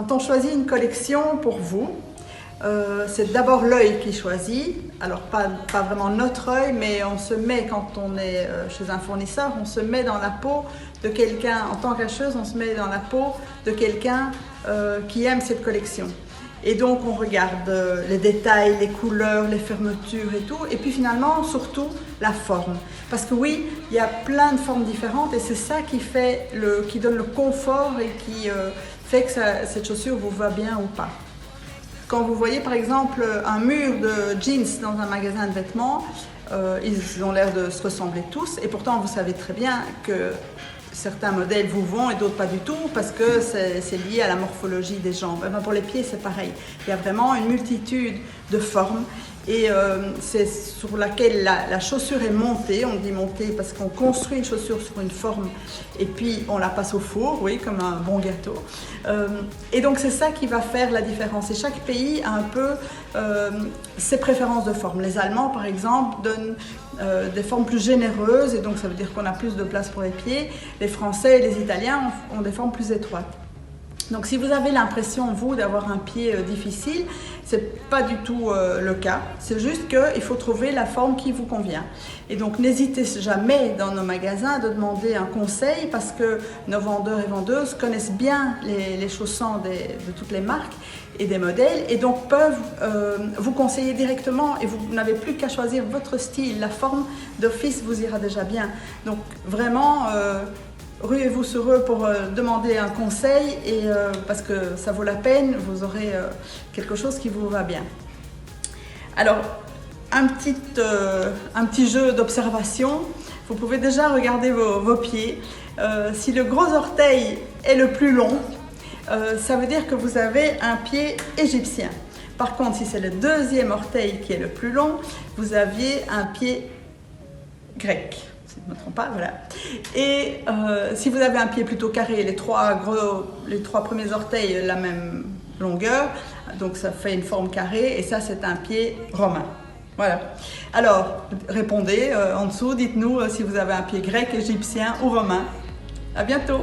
Quand on choisit une collection pour vous, c'est d'abord l'œil qui choisit. Alors pas vraiment notre œil, mais on se met, quand on est chez un fournisseur, on se met dans la peau de quelqu'un, en tant qu'acheteuse, on se met dans la peau de quelqu'un qui aime cette collection. Et donc on regarde les détails, les couleurs, les fermetures et tout, et puis finalement surtout la forme. Parce que oui, il y a plein de formes différentes et c'est ça qui donne le confort et qui fait que cette chaussure vous va bien ou pas. Quand vous voyez par exemple un mur de jeans dans un magasin de vêtements, ils ont l'air de se ressembler tous et pourtant vous savez très bien que certains modèles vous vont et d'autres pas du tout parce que c'est lié à la morphologie des jambes. Et bien pour les pieds c'est pareil, il y a vraiment une multitude de formes et c'est sur laquelle la chaussure est montée. On dit montée parce qu'on construit une chaussure sur une forme et puis on la passe au four, oui, comme un bon gâteau. Et donc c'est ça qui va faire la différence et chaque pays a un peu ses préférences de forme. Les Allemands par exemple donnent des formes plus généreuses et donc ça veut dire qu'on a plus de place pour les pieds. Les Français et les Italiens ont des formes plus étroites. Donc si vous avez l'impression, vous, d'avoir un pied difficile, c'est pas du tout le cas. C'est juste qu'il faut trouver la forme qui vous convient. Et donc n'hésitez jamais dans nos magasins de demander un conseil parce que nos vendeurs et vendeuses connaissent bien les chaussons de toutes les marques et des modèles et donc peuvent vous conseiller directement et vous n'avez plus qu'à choisir votre style. La forme d'office vous ira déjà bien. Donc vraiment, ruez-vous sur eux pour demander un conseil et, parce que ça vaut la peine, vous aurez quelque chose qui vous va bien. Alors, un petit jeu d'observation, vous pouvez déjà regarder vos pieds. Si le gros orteil est le plus long, ça veut dire que vous avez un pied égyptien. Par contre, si c'est le deuxième orteil qui est le plus long, vous aviez un pied grec. Si je ne me trompe pas, voilà. Et si vous avez un pied plutôt carré, les trois premiers orteils la même longueur, donc ça fait une forme carrée et ça c'est un pied romain. Voilà. Alors, répondez en dessous, dites-nous si vous avez un pied grec, égyptien ou romain. À bientôt.